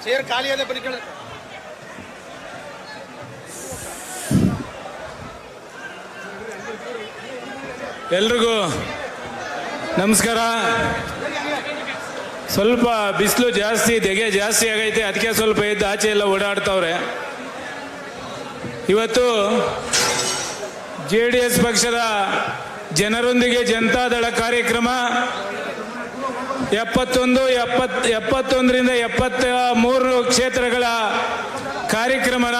Chair ಖಾಲಿ ಅದೇ ಬರೀ ಕೇಳ. ಎಲ್ರಿಗೂ ನಮಸ್ಕಾರ. ಸ್ವಲ್ಪ ಬಿಸಿಲು ಜಾಸ್ತಿ, ದೆಗೆ ಜಾಸ್ತಿ ಆಗೈತೆ, ಅದಕ್ಕೆ ಸ್ವಲ್ಪ ಎದ್ದು ಆಚೆ ಎಲ್ಲ ಓಡಾಡ್ತವ್ರೆ. ಇವತ್ತು JDS ಪಕ್ಷದ ಜನರೊಂದಿಗೆ ಜನತಾದಳ ಕಾರ್ಯಕ್ರಮ 71ರಿಂದ 73 ಕ್ಷೇತ್ರಗಳ ಕಾರ್ಯಕ್ರಮನ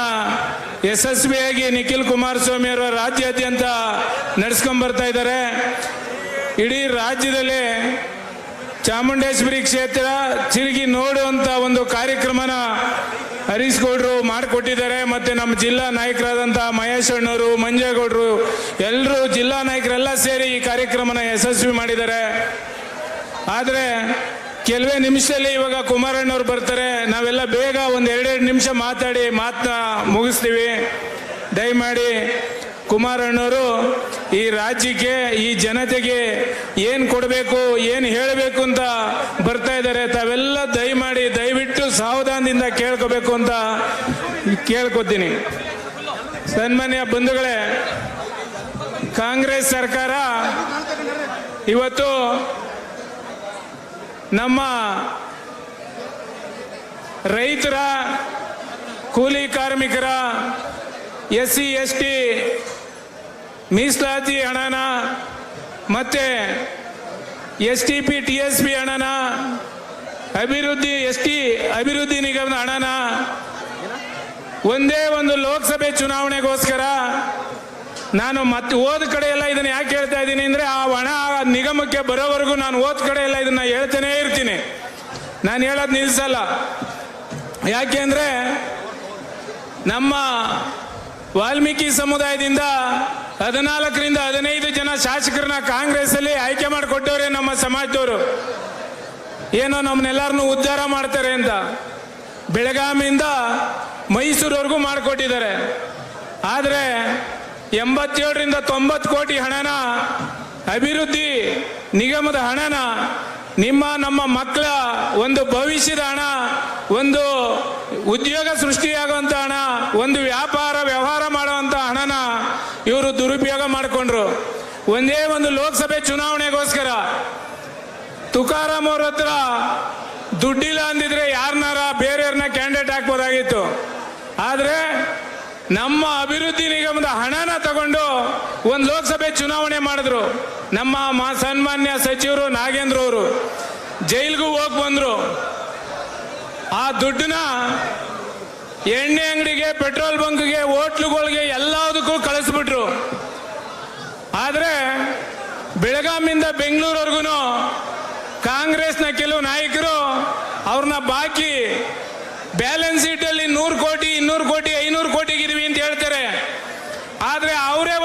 ಯಶಸ್ವಿಯಾಗಿ ನಿಖಿಲ್ ಕುಮಾರಸ್ವಾಮಿ ಅವರು ರಾಜ್ಯಾದ್ಯಂತ ನಡೆಸ್ಕೊಂಡ್ ಬರ್ತಾ ಇದ್ದಾರೆ. ಇಡೀ ರಾಜ್ಯದಲ್ಲಿ ಚಾಮುಂಡೇಶ್ವರಿ ಕ್ಷೇತ್ರ ತಿರುಗಿ ನೋಡುವಂತ ಒಂದು ಕಾರ್ಯಕ್ರಮನ ಹರೀಶ್ ಗೌಡ್ರು ಮಾಡಿಕೊಟ್ಟಿದ್ದಾರೆ. ಮತ್ತೆ ನಮ್ಮ ಜಿಲ್ಲಾ ನಾಯಕರಾದಂಥ ಮಹೇಶ್ ಅಣ್ಣವರು, ಮಂಜೇಗೌಡರು, ಎಲ್ಲರೂ ಜಿಲ್ಲಾ ನಾಯಕರೆಲ್ಲ ಸೇರಿ ಈ ಕಾರ್ಯಕ್ರಮನ ಯಶಸ್ವಿ ಮಾಡಿದ್ದಾರೆ. ಆದರೆ ಕೆಲವೇ ನಿಮಿಷದಲ್ಲಿ ಇವಾಗ ಕುಮಾರಣ್ಣವ್ರು ಬರ್ತಾರೆ. ನಾವೆಲ್ಲ ಬೇಗ ಒಂದು 2 ನಿಮಿಷ ಮಾತಾಡಿ ಮಾತನ್ನ ಮುಗಿಸ್ತೀವಿ. ದಯಮಾಡಿ ಕುಮಾರಣ್ಣವರು ಈ ರಾಜ್ಯಕ್ಕೆ, ಈ ಜನತೆಗೆ ಏನು ಕೊಡಬೇಕು, ಏನು ಹೇಳಬೇಕು ಅಂತ ಬರ್ತಾ ಇದ್ದಾರೆ. ತಾವೆಲ್ಲ ದಯವಿಟ್ಟು ಸಾವಧಾನದಿಂದ ಕೇಳ್ಕೋಬೇಕು ಅಂತ ಕೇಳ್ಕೊತೀನಿ. ಸನ್ಮಾನ್ಯ ಬಂಧುಗಳೇ, ಕಾಂಗ್ರೆಸ್ ಸರ್ಕಾರ ಇವತ್ತು ನಮ್ಮ ರೈತರ, ಕೂಲಿ ಕಾರ್ಮಿಕರ, SC ST ಮೀಸಲಾತಿ ಹಣನ ಮತ್ತೆ STP TSP ಹಣನ, ಅಭಿವೃದ್ಧಿ ನಿಗಮದ ಹಣನ ಒಂದೇ ಒಂದು ಲೋಕಸಭೆ ಚುನಾವಣೆಗೋಸ್ಕರ ನಾನು ಮತ್ತೆ ಹೋದ ಕಡೆ ಎಲ್ಲ ಇದನ್ನ ಯಾಕೆ ಹೇಳ್ತಾ ಇದ್ದೀನಿ ಅಂದ್ರೆ, ಆ ಹಣ ನಿಗಮಕ್ಕೆ ಬರೋವರೆಗೂ ನಾನು ಹೋದ ಕಡೆ ಎಲ್ಲ ಇದನ್ನ ಹೇಳ್ತಾನೆ ಇರ್ತೀನಿ. ನಾನು ಹೇಳೋದು ನಿಲ್ಸಲ್ಲ. ಯಾಕೆ ಅಂದ್ರೆ ನಮ್ಮ ವಾಲ್ಮೀಕಿ ಸಮುದಾಯದಿಂದ 14ರಿಂದ 15 ಜನ ಶಾಸಕರನ್ನ ಕಾಂಗ್ರೆಸ್ ಅಲ್ಲಿ ಆಯ್ಕೆ ಮಾಡಿಕೊಟ್ಟವ್ರೆ ನಮ್ಮ ಸಮಾಜದವರು. ಏನೋ ನಮ್ಮನ್ನೆಲ್ಲರನ್ನು ಉದ್ಧಾರ ಮಾಡ್ತಾರೆ ಅಂತ ಬೆಳಗಾವಿಯಿಂದ ಮೈಸೂರವರೆಗೂ ಮಾಡಿಕೊಟ್ಟಿದ್ದಾರೆ. ಆದರೆ 87ರಿಂದ 90 ಕೋಟಿ ಹಣನ, ಅಭಿವೃದ್ಧಿ ನಿಗಮದ ಹಣನ, ನಮ್ಮ ಮಕ್ಕಳ ಒಂದು ಭವಿಷ್ಯದ ಹಣ, ಒಂದು ಉದ್ಯೋಗ ಸೃಷ್ಟಿಯಾಗುವಂಥ ಹಣ, ಒಂದು ವ್ಯವಹಾರ ಮಾಡುವಂಥ ಹಣನ ಇವರು ದುರುಪಯೋಗ ಮಾಡಿಕೊಂಡ್ರು. ಒಂದೇ ಒಂದು ಲೋಕಸಭೆ ಚುನಾವಣೆಗೋಸ್ಕರ ತುಕಾರಾಮ್ ಅವ್ರ ಹತ್ರ ದುಡ್ಡಿಲ್ಲ ಅಂದಿದ್ರೆ ಯಾರನ್ನಾರ ಬೇರೆಯವ್ರನ್ನ ಕ್ಯಾಂಡಿಡೇಟ್ ಹಾಕ್ಬೋದಾಗಿತ್ತು. ಆದರೆ ನಮ್ಮ ಅಭಿವೃದ್ಧಿ ನಿಗಮದ ಹಣನ ತಗೊಂಡು ಒಂದು ಲೋಕಸಭೆ ಚುನಾವಣೆ ಮಾಡಿದ್ರು. ನಮ್ಮ ಸನ್ಮಾನ್ಯ ಸಚಿವರು ನಾಗೇಂದ್ರ ಅವರು ಜೈಲ್ಗೂ ಹೋಗಿ ಬಂದ್ರು. ಆ ದುಡ್ಡನ್ನ ಎಣ್ಣೆ ಅಂಗಡಿಗೆ, ಪೆಟ್ರೋಲ್ ಬಂಕ್ಗೆ, ಹೋಟ್ಲುಗಳಿಗೆ ಎಲ್ಲದಕ್ಕೂ ಕಳಿಸ್ಬಿಟ್ರು. ಆದರೆ ಬೆಳಗಾವಿಯಿಂದ ಬೆಂಗಳೂರವರೆಗೂ ಕಾಂಗ್ರೆಸ್ನ ಕೆಲವು ನಾಯಕರು ಅವ್ರನ್ನ ಬಾಕಿ ಬ್ಯಾಲೆನ್ಸ್ ಶೀಟಲ್ಲಿ 100 ಕೋಟಿ, 200 ಕೋಟಿ, 500 ಕೋಟಿಗಿದೀವಿ ಅಂತ ಹೇಳ್ತಾರೆ. ಆದರೆ ಅವರೇ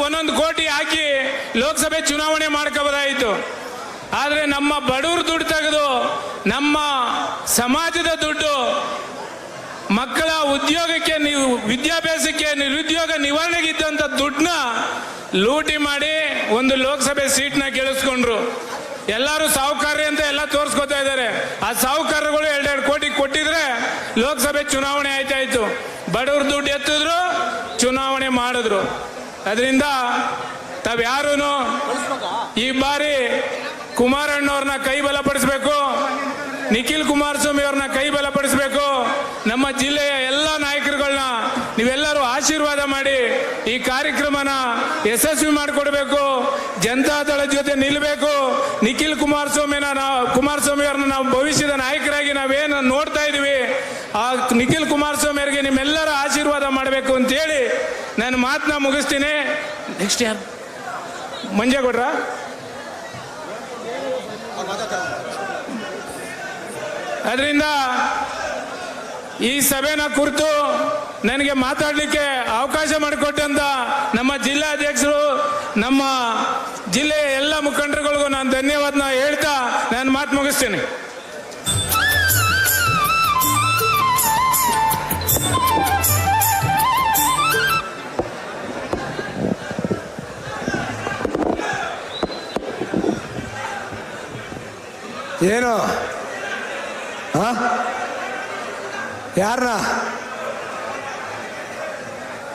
ಒಂದೊಂದು ಕೋಟಿ ಹಾಕಿ ಲೋಕಸಭೆ ಚುನಾವಣೆ ಮಾಡ್ಕೋಬೋದಾಯಿತು. ಆದರೆ ನಮ್ಮ ಬಡವ್ರ ದುಡ್ಡು ತೆಗೆದು, ನಮ್ಮ ಸಮಾಜದ ದುಡ್ಡು, ಮಕ್ಕಳ ಉದ್ಯೋಗಕ್ಕೆ, ವಿದ್ಯಾಭ್ಯಾಸಕ್ಕೆ, ನಿರುದ್ಯೋಗ ನಿವಾರಣೆಗಿದ್ದಂಥ ದುಡ್ಡನ್ನ ಲೂಟಿ ಮಾಡಿ ಒಂದು ಲೋಕಸಭೆ ಸೀಟ್ನ ಗೆಲ್ಲಿಸ್ಕೊಂಡ್ರು. ಎಲ್ಲರೂ ಸಾಹುಕಾರ್ಯ ಅಂತ ಎಲ್ಲ ತೋರಿಸ್ಕೊತಾ ಇದ್ದಾರೆ. ಆ ಸಾಹುಕಾರಗಳು 2 ಕೋಟಿ ಕೊಟ್ಟಿದ್ರೆ ಲೋಕಸಭೆ ಚುನಾವಣೆ ಆಯ್ತಾಯ್ತು. ಬಡವ್ರ ದುಡ್ಡು ಎತ್ತಿದ್ರು, ಚುನಾವಣೆ ಮಾಡಿದ್ರು. ಅದರಿಂದ ತಾವ್ಯಾರೂ ಈ ಬಾರಿ ಕುಮಾರಣ್ಣವ್ರನ್ನ ಕೈ ಬಲಪಡಿಸ್ಬೇಕು, ನಿಖಿಲ್ ಕುಮಾರಸ್ವಾಮಿ ಅವ್ರನ್ನ ಕೈ ಬಲಪಡಿಸ್ಬೇಕು. ನಮ್ಮ ಜಿಲ್ಲೆಯ ಎಲ್ಲ ನಾಯಕರುಗಳನ್ನ ನೀವೆಲ್ಲರೂ ಆಶೀರ್ವಾದ ಮಾಡಿ ಈ ಕಾರ್ಯಕ್ರಮನ ಯಶಸ್ವಿ ಮಾಡಿಕೊಡ್ಬೇಕು. ಜನತಾದಳ ಜೊತೆ ನಿಲ್ಲಬೇಕು. ನಿಖಿಲ್ ಕುಮಾರಸ್ವಾಮಿ ಅವ್ರನ್ನ ನಾವು ಭವಿಷ್ಯದ ನಾಯಕರಾಗಿ ನಾವೇನು ನೋಡ್ತಾ ಇದೀವಿ, ಆ ನಿಖಿಲ್ ಕುಮಾರಸ್ವಾಮಿ ಅವರಿಗೆ ನಿಮ್ಮೆಲ್ಲರ ಆಶೀರ್ವಾದ ಮಾಡಬೇಕು ಅಂತೇಳಿ ನಾನು ಮಾತನ್ನ ಮುಗಿಸ್ತೀನಿ. ನೆಕ್ಸ್ಟ್ ಯಾರು? ಮಂಜೇಗೌಡ್ರ. ಅದರಿಂದ ಈ ಸಭೆನ ಕುರಿತು ನನಗೆ ಮಾತಾಡಲಿಕ್ಕೆ ಅವಕಾಶ ಮಾಡಿಕೊಟ್ಟಂತ ನಮ್ಮ ಜಿಲ್ಲಾಧ್ಯಕ್ಷರು, ನಮ್ಮ ಜಿಲ್ಲೆಯ ಎಲ್ಲ ಮುಖಂಡರುಗಳಿಗೂ ನಾನು ಧನ್ಯವಾದನ ಹೇಳ್ತಾ ನಾನು ಮಾತು ಮುಗಿಸ್ತೇನೆ. ಏನು ಯಾರನ್ನ